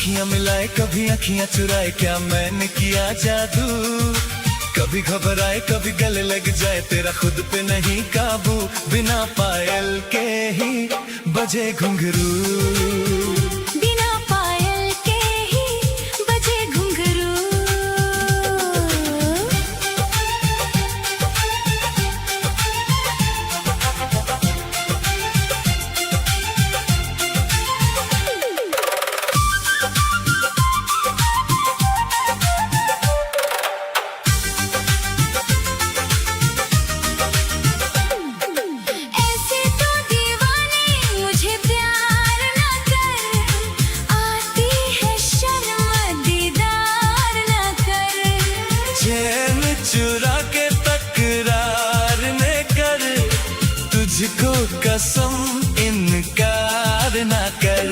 अखियां मिलाए कभी अखियां चुराए, क्या मैंने किया जादू। कभी घबराए कभी गले लग जाए, तेरा खुद पे नहीं काबू। बिना पायल के ही बजे घुंघरू, बिना पायल के ही बजे घुंघरू। ऐसे तो दीवाने मुझे प्यार ना कर, आती है शर्म दीदार ना कर। चैन चुरा के तकरार ने कर, तुझको कसम इनकार ना कर।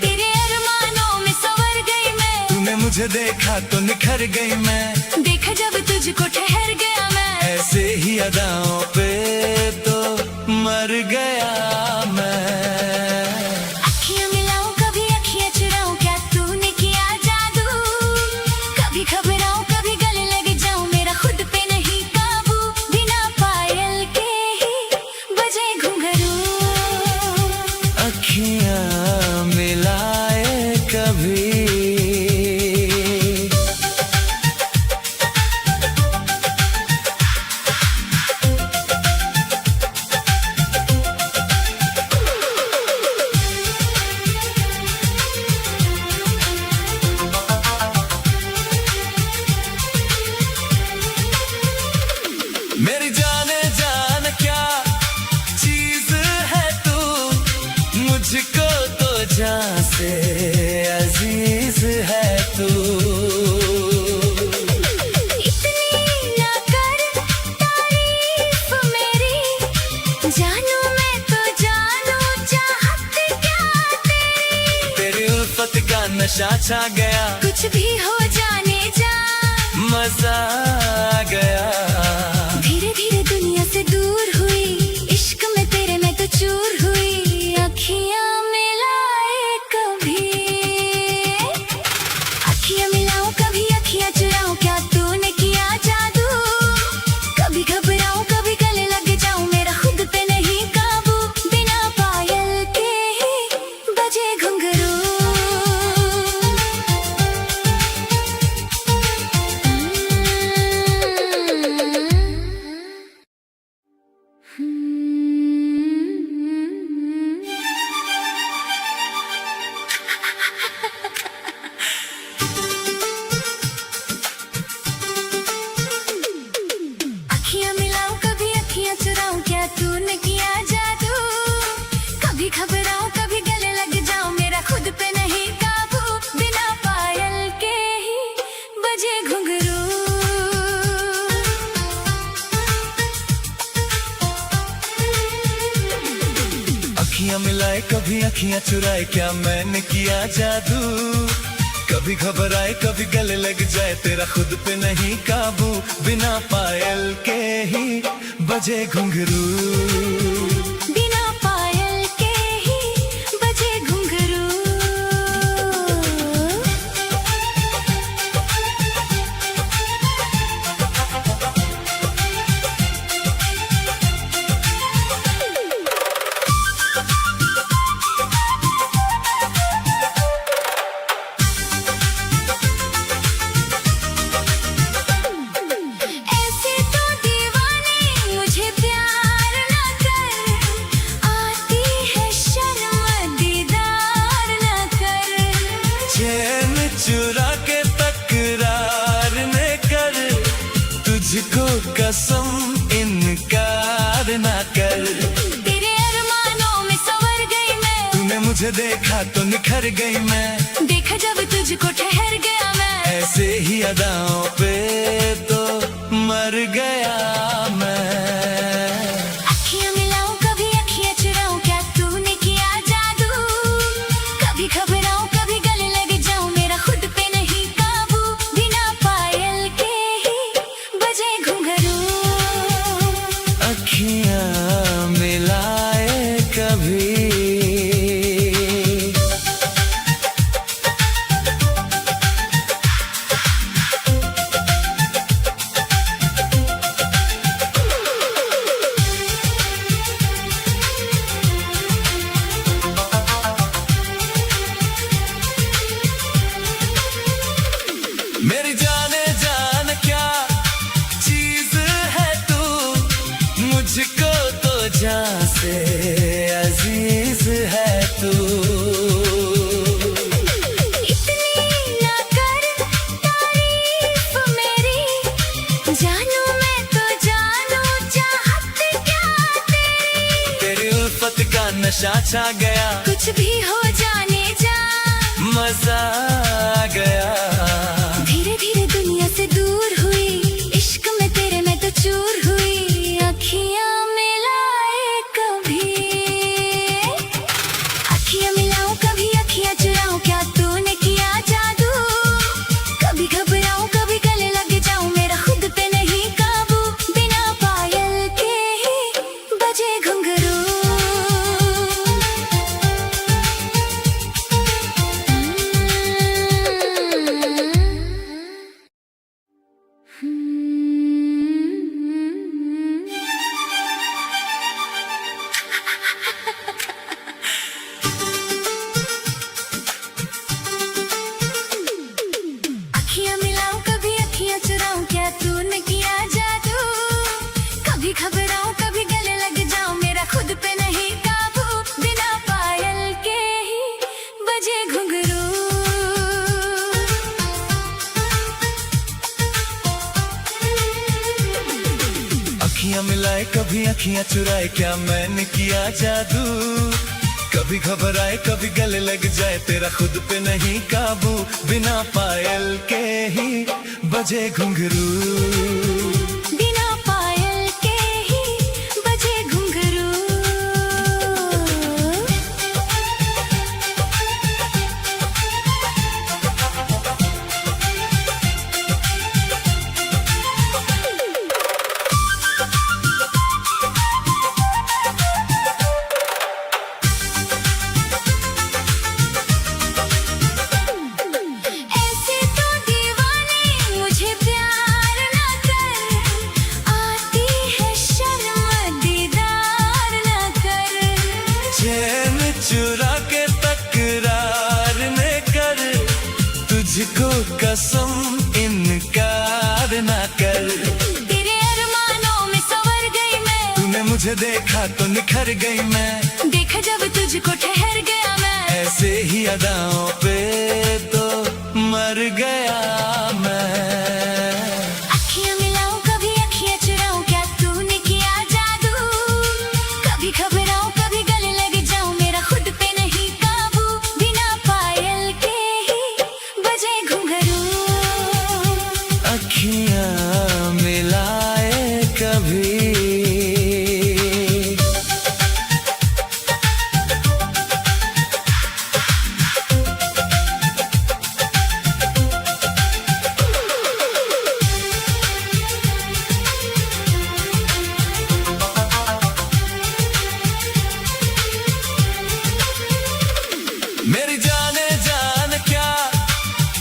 तेरे अरमानों में संवर गई मैं, तूने मुझे देखा तो निखर गई मैं। देखा जब तुझको ठहर गया मैं, ऐसे ही अदाओं पे तो मर गया मैं। अखियां मिलाऊं कभी अखियां चुराऊं, क्या तूने किया जादू। कभी घबराऊं कभी गले लग जाऊं, मेरा खुद पे नहीं काबू। बिना पायल के ही बजे घुंघरू, अखियां मिलाए कभी। मेरी जाने जान क्या चीज है तू, मुझको तो जान से अजीज है तू। इतनी ना कर तारीफ मेरी, जानू मैं तो जानू चाहत क्या तेरी। तेरी उल्फत का नशा छा गया, कुछ भी हो जाने जा, मजा आ गया। धीरे धीरे दुनिया से दूर हुई, इश्क में तेरे मैं तो चूर हुई। अखियां मिलाए कभी, अखियां मिलाऊं कभी अखियां चुराऊं, क्या तूने किया जादू। कभी घबराऊं कभी गले लग जाऊं, मेरा खुद पे नहीं काबू। बिना पायल के ही बजे घुंघरू, अखियां मिलाऊं कभी अखियां चुराऊं, क्या तूने किया जादू। कभी घबराऊं कभी गले लग जाऊं, मेरा खुद पे नहीं काबू। बिना पायल के ही बजे घुंघरू, अखियां मिलाए कभी अखियां चुराए, क्या मैंने किया जादू। कभी घबराए कभी गले लग जाए, तेरा खुद पे नहीं काबू। बिना पायल के ही बजे घुंघरू, बिना पायल के ही बजे घुंघरू। ऐसे तो दीवाने मुझे प्यार ना कर, आती है शर्म दीदार ना कर। चैन चुरा के तकरार ने कर, तुझको कसम इनकार ना कर। तेरे अरमानों में संवर गई मैं, तूने मुझे देखा तो निखर गई मैं। देखा जब तुझको ठहर गया मैं, ऐसे ही अदाओं पे तो मर गया मैं। अखियां मिलाऊं कभी अखियां चुराऊं, क्या तूने किया जादू। कभी घबराऊं कभी गले लग जाऊं, मेरा खुद पे नहीं काबू। बिना पायल के ही बजे घुंघरू, अखियां मिलाए कभी। मेरी जाने जान क्या चीज है तू, मुझको तो जान से अजीज है तू। इतनी ना कर तारीफ मेरी, जानू मैं तो जानू चाहत क्या तेरी। तेरी उल्फत का नशा छा गया, कुछ भी हो जाने जा, मजा आ गया। धीरे धीरे दुनिया से दूर हुई, इश्क में तेरे मैं तो चूर हुई। अखियां मिलाए कभी, अखियां मिलाऊं कभी अखियां चुराऊं, क्या तूने किया जादू। कभी घबराऊं कभी गले लग जाऊं, मेरा खुद पे नहीं काबू। बिना पायल के ही बजे घुंघरू, अखियां मिलाऊं कभी अखियां चुराऊं, क्या तूने किया जादू। कभी घबराऊं कभी गले लग जाऊं, मेरा खुद पे नहीं काबू। बिना पायल के ही बजे घुंघरू, अखियां मिलाए कभी अखियां चुराए, क्या मैंने किया जादू। कभी घबराए कभी गले लग जाए, तेरा खुद पे नहीं काबू। बिना पायल के ही बजे घुंघरू, बिना पायल के ही बजे घुंघरू। ऐसे तो दीवाने मुझे प्यार ना कर, आती है शर्म दीदार ना कर। चैन चुरा के तकरार न कर, तुझको कसम इनकार ना कर। तेरे अरमानों में संवर गई मैं, तूने मुझे देखा तो निखर गई मैं, देखा जब तुझको ठहर गया मैं। ऐसे ही अदाओं पे तो मर गया मैं। अखियां मिलाऊं कभी अखियां चुराऊं, क्या तूने किया जादू। कभी घबराऊं कभी गले लग जाऊं, मेरा खुद पे नहीं काबू। बिना पायल के ही बजे घुंघरू, अखियां मिलाए कभी। मेरी जाने जान क्या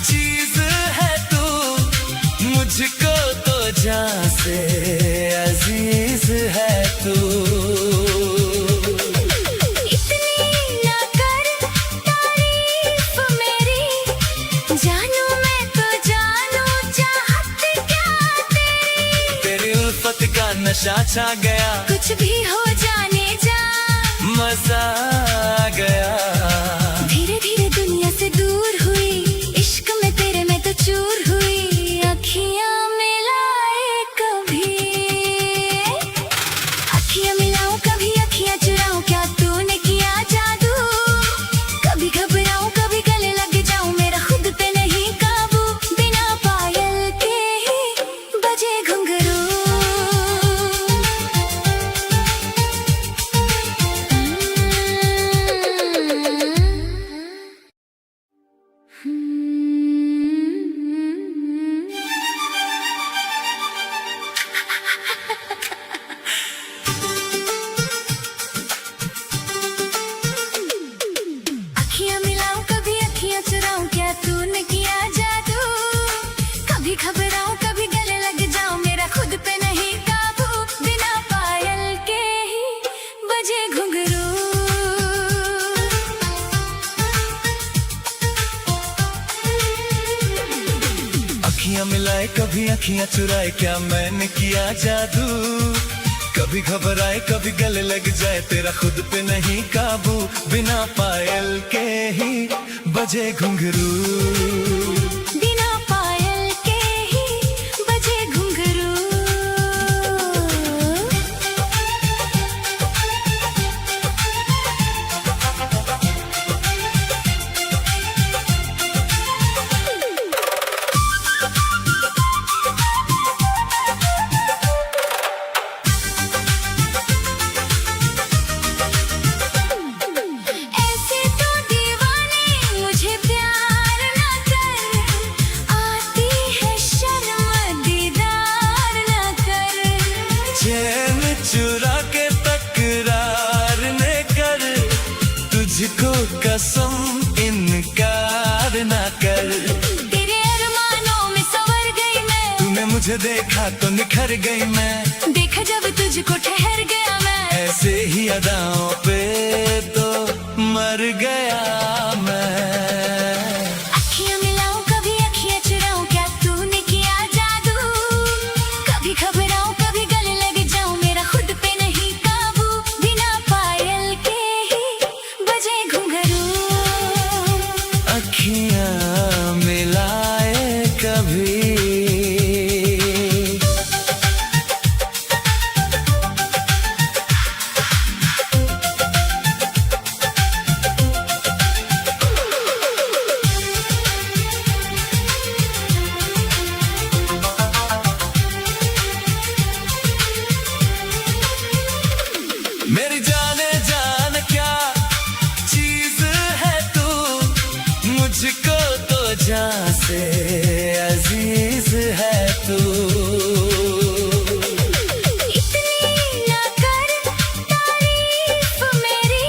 चीज है तू, मुझको तो जान से अजीज है तू। इतनी ना कर तारीफ मेरी, जानू मैं तो जानू चाहत क्या तेरी। तेरी उल्फत का नशा छा गया, कुछ भी हो जाने जा, मजा आ गया। धीरे धीरे दुनिया से दूर हुई, इश्क में तेरे मैं तो चूर हुई। अखियां मिलाए कभी, अखियां मिलाऊं कभी अखियां चुराऊं, क्या तूने किया जादू। कभी घबराऊं कभी गले लग जाऊं, मेरा खुद पे नहीं काबू। बिना पायल के ही बजे घुंघरू, अखियां मिलाए कभी अखियां चुराए, क्या मैंने किया जादू। कभी घबराए कभी गले लग जाए, तेरा खुद पे नहीं काबू। बिना पायल के ही बजे घुंघरू, बिना पायल के ही बजे घुंघरू। ऐसे तो दीवाने मुझे प्यार ना कर, आती है शर्म दीदार ना कर। चैन चुरा के तकरार ने कर, तुझको कसम इनकार ना कर। तेरे अरमानों में संवर गई मैं, तूने मुझे देखा तो निखर गई मैं। देखा जब तुझको ठहर गया मैं, ऐसे ही अदाओं पे तो मर गया मैं। अखियां मिलाऊं कभी अखियां चुराऊं, क्या तूने किया जादू। कभी घबराऊं कभी गले लग जाऊं, मेरा खुद पे नहीं काबू। बिना पायल के ही बजे घुंघरू, अखियां मिलाए कभी। मेरी जाने जान क्या चीज है तू, मुझको तो जान से अजीज है तू। इतनी ना कर तारीफ मेरी,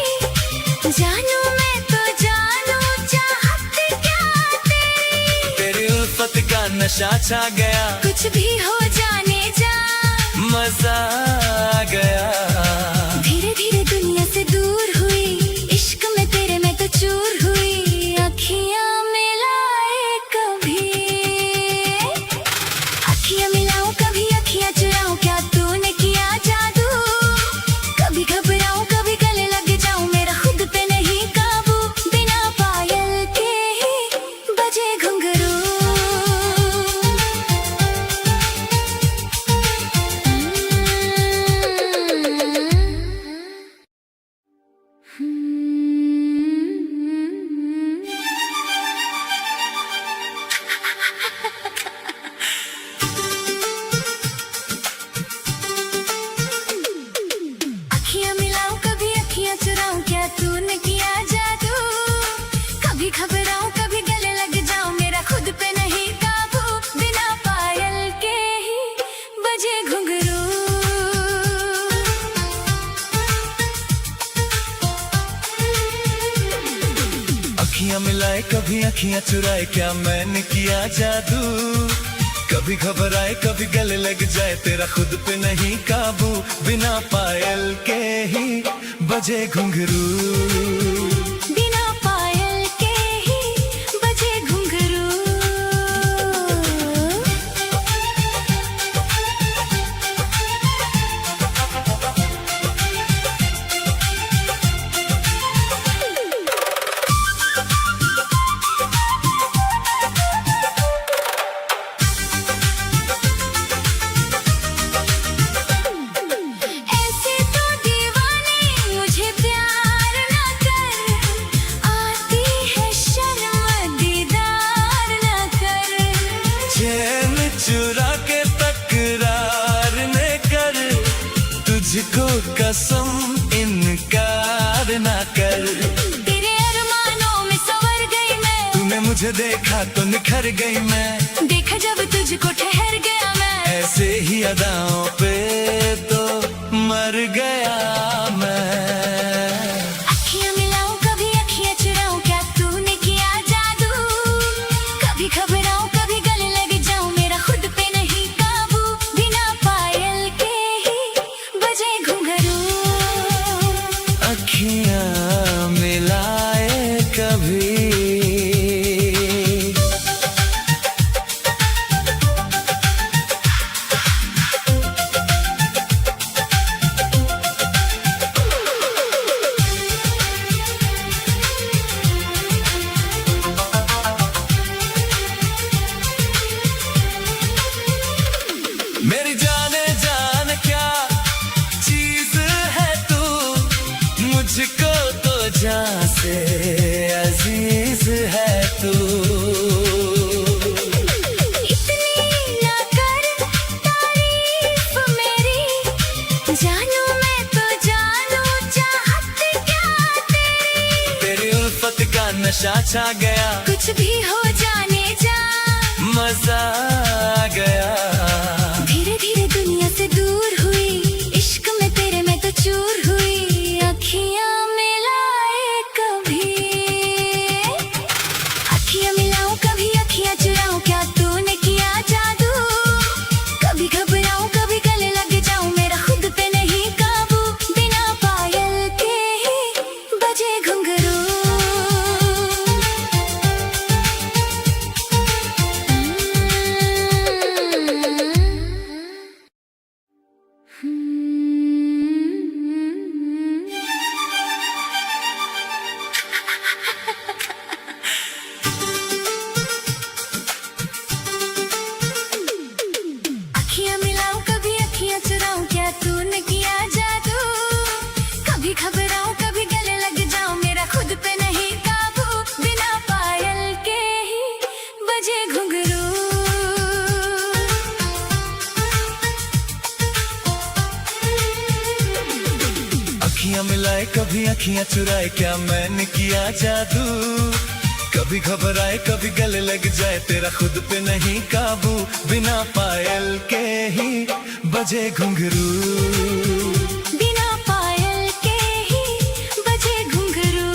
जानू मैं तो जानू चाहत क्या तेरी। तेरी उल्फत का नशा छा गया, कुछ भी हो जाने जा, मजा आ गया। धीरे धीरे दुनिया से दूर हुई, इश्क में तेरे मैं तो चूर हुई। अखियां मिलाए कभी, अखियां मिलाऊं कभी अखियां चुराऊं, क्या तूने किया जादू। कभी घबराऊं कभी गले लग जाऊं, मेरा खुद पे नहीं काबू। बिना पायल के ही बजे घुंघरू, अखियां मिलाऊं कभी अखियां चुराऊं, क्या तूने किया जादू। कभी घबराऊं कभी गले लग जाऊं, मेरा खुद पे नहीं काबू। बिना पायल के ही बजे घुंघरू, अखियां मिलाए कभी अखियां चुराए, क्या मैंने किया जादू। कभी घबराए कभी गले लग जाए, तेरा खुद पे नहीं काबू। बिना पायल के ही बजे घुंघरू, बिना पायल के ही बजे घुंघरू। ऐसे तो दीवाने मुझे प्यार ना कर, आती है शर्म दीदार ना कर। चैन चुरा के तकरार ने कर, तुझको कसम इनकार ना कर। तेरे अरमानों में संवर गई मैं, तूने मुझे देखा तो निखर गई मैं। देखा जब तुझको ठहर गया मैं, ऐसे ही अदाओं पे तो मर गया मैं। अखियां मिलाऊं कभी अखियां चुराऊं, क्या तूने किया जादू। कभी घबराऊं कभी गले लग जाऊं, मेरा खुद पे नहीं काबू। बिना पायल के ही बजे घुंघरू, अखियां मिलाए कभी। नशा छा गया, कुछ भी हो जाने जा, मजा आ गया। धीरे धीरे दुनिया से दूर हुई, इश्क में तेरे मैं तो चूर हुई। अखियां मिलाए कभी, अखियां मिलाऊं कभी अखियां चुराऊं, क्या तूने किया जादू। कभी घबराऊं कभी गले लग जाऊं, मेरा खुद पे नहीं काबू। बिना पायल के ही बजे घुंघरू, अखियां मिलाऊं कभी अखियां चुराऊं, क्या तूने किया जादू। कभी घबराऊं कभी गले लग जाऊं, मेरा खुद पे नहीं काबू। बिना पायल के ही बजे घुंघरू, अखियां मिलाए कभी अखियां चुराए, क्या मैंने किया जादू। कभी घबराए कभी गले लग जाए, तेरा खुद पे नहीं काबू। बिना पायल के ही बजे घुंघरू, बिना पायल के ही बजे घुंघरू।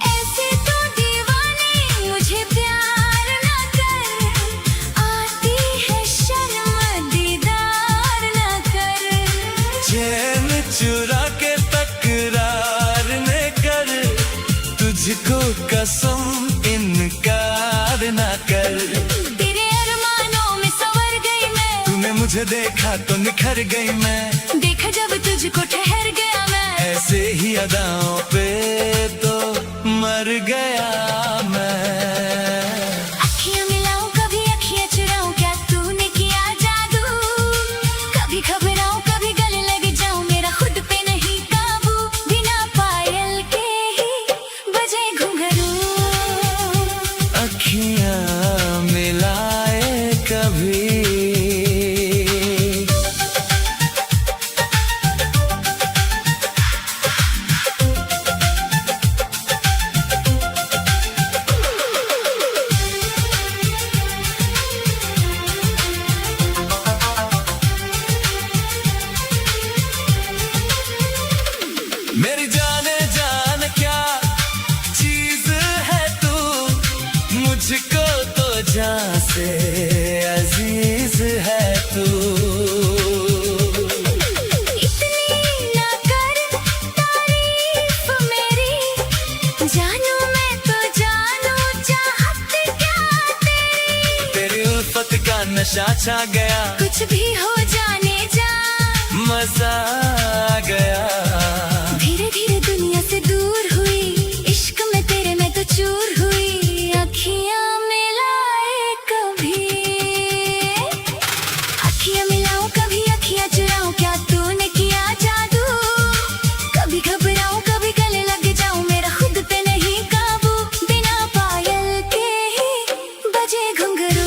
ऐसे तो दीवाने मुझे प्यार ना कर, आती है शर्म दीदार ना कर। चैन चुरा के तकरार न कर, तुझको कसम इनकार ना कर। तेरे अरमानों में संवर गई मैं, तूने मुझे देखा तो निखर गई मैं, देखा जब तुझको ठहर गया मैं। ऐसे ही अदाओं पे तो मर गया मैं। अखियां मिलाऊं कभी अखियां चुराऊं, क्या तूने किया जादू। कभी घबराऊं कभी गले लग जाऊं, मेरा खुद पे नहीं काबू। बिना पायल के ही बजे घुंघरू, अखियां मिलाए कभी। मेरी जाने जान क्या चीज है तू, मुझको तो जान से अजीज है तू। इतनी ना कर तारीफ मेरी, जानू मैं तो जानू चाहत क्या तेरी। तेरी उल्फत का नशा छा गया, कुछ भी हो जाने जा, मजा आ गया। धीरे धीरे दुनिया से दूर हुई, इश्क में तेरे मैं तो चूर हुई। अखियां मिलाए कभी, अखियां मिलाऊं कभी अखियां चुराऊं, क्या तूने किया जादू। कभी घबराऊं कभी गले लग जाऊं, मेरा खुद पे नहीं काबू। बिना पायल के ही बजे घुंघरू,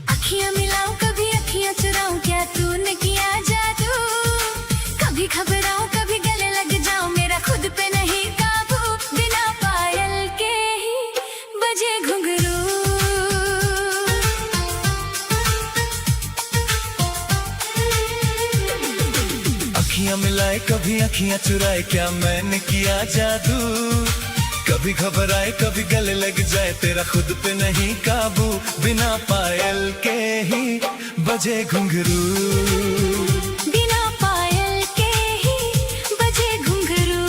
अखियां मिलाऊं कभी अखियां चुराऊं, क्या तूने किया जादू। कभी घबराऊं कभी गले लग जाऊं, मेरा खुद पे नहीं काबू। बिना पायल के ही बजे घुंघरू, अखियां मिलाए कभी अखियां चुराए, क्या मैंने किया जादू। कभी घबराए कभी गले लग जाए, तेरा खुद पे नहीं काबू। बिना पायल के ही बजे घुंघरू, बिना पायल के ही बजे घुंघरू।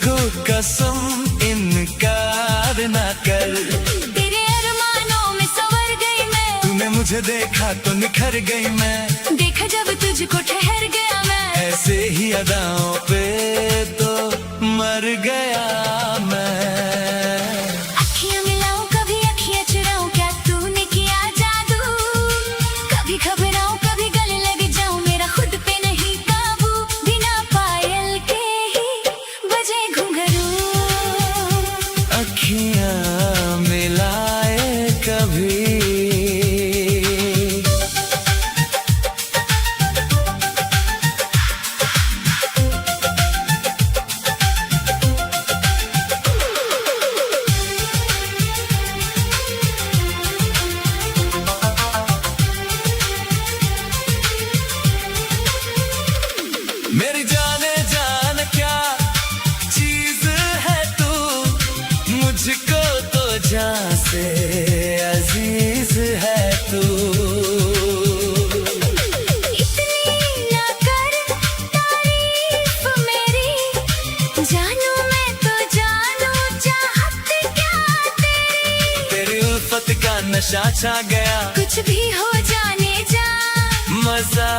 मुझको कसम इनकार ना कर। तेरे अरमानों में संवर गई मैं, तूने मुझे देखा तो निखर गई मैं, देखा जब तुझको ठहर गया मैं, ऐसे ही अदाओं पे तो मर गया मैं। अखियां मिलाऊं कभी अखियां चुराऊं, क्या तूने किया जादू, कभी घबराऊं कभी गले लग जाऊं, मेरा खुद पे नहीं काबू, बिना पायल के ही बजे घुंघरू। अखियां मिलाए कभी, मेरी जाने जान क्या चीज है तू, मुझको तो जान से अजीज है तू। इतनी ना कर तारीफ मेरी, जानू मैं तो जानू चाहत क्या तेरी। तेरी उल्फत का नशा छा गया, कुछ भी हो जाने जा, मजा